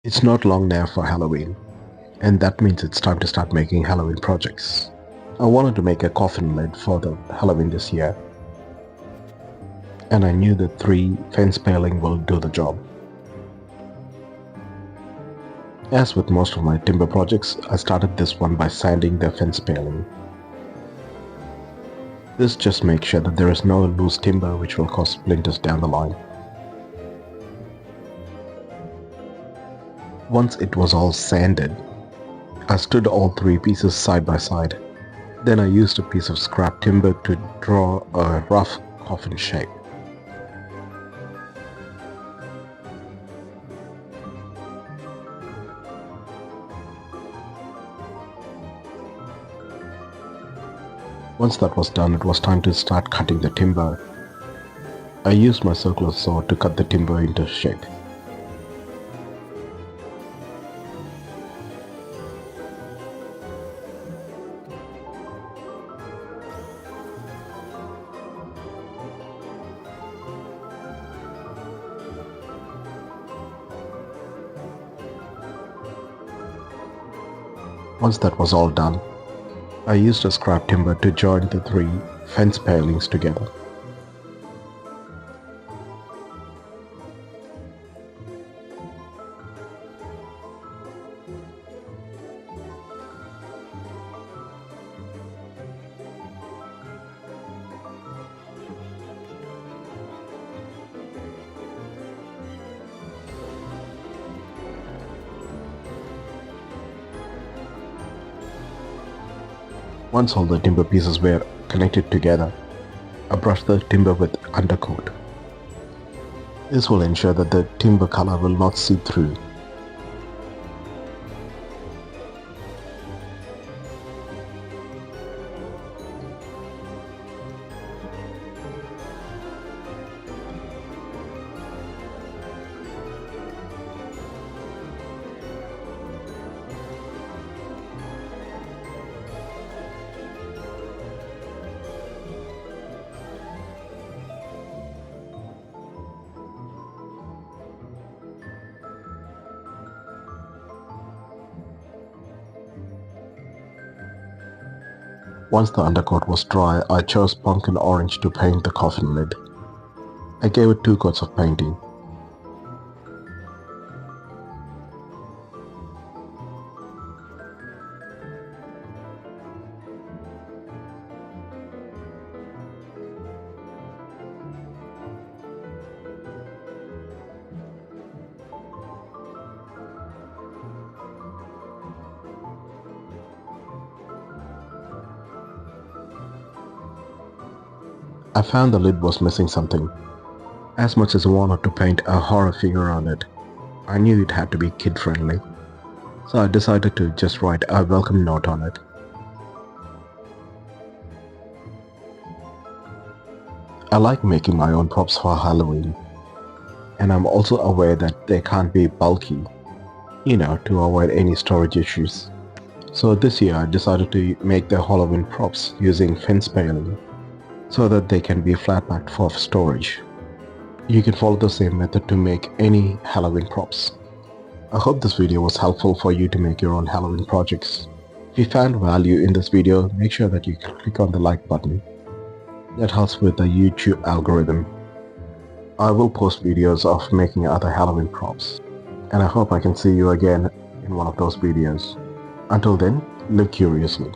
It's not long now for Halloween, and that means it's time to start making Halloween projects. I wanted to make a coffin lid for the Halloween this year, and I knew the 3 fence paling will do the job. As with most of my timber projects, I started this one by sanding the fence paling. This just makes sure that there is no loose timber which will cause splinters down the line. Once it was all sanded, I stood all 3 pieces side by side. Then I used a piece of scrap timber to draw a rough coffin shape. Once that was done, it was time to start cutting the timber. I used my circular saw to cut the timber into shape. Once that was all done, I used a scrap timber to join the 3 fence palings together. Once all the timber pieces were connected together, I brushed the timber with undercoat. This will ensure that the timber color will not seep through. Once the undercoat was dry, I chose pumpkin orange to paint the coffin lid. I gave it 2 coats of painting. I found the lid was missing something. As much as I wanted to paint a horror figure on it, I knew it had to be kid-friendly, so I decided to just write a welcome note on it. I like making my own props for Halloween, and I'm also aware that they can't be bulky, to avoid any storage issues. So this year I decided to make the Halloween props using fence paling, so that they can be flat packed for storage. You can follow the same method to make any Halloween props. I hope this video was helpful for you to make your own Halloween projects. If you found value in this video, make sure that you click on the like button. That helps with the YouTube algorithm. I will post videos of making other Halloween props, and I hope I can see you again in one of those videos. Until then, live curiously.